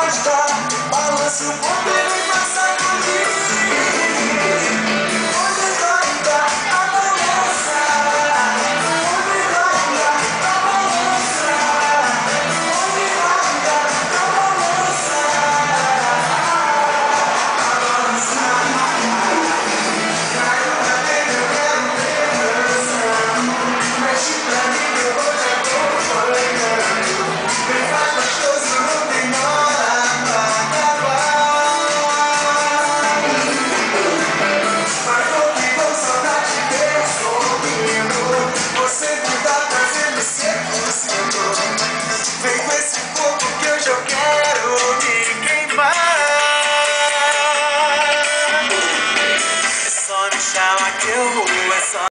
gostar, balança o corpo e me faz sacudir. Onde vai dar a balança? Onde vai dar a balança? Onde vai dar a balança? Caiu pra dentro, eu quero lembrança. Mexe pra mim, eu vou te acompanhando. Vem, faz gostoso, não demora pra acabar. Mas tô que com saudade de ter sorrindo. Você me dá prazer, me seduzindo. Vem com esse corpo que eu já quero me queimar. É só me chamar que eu vou, é só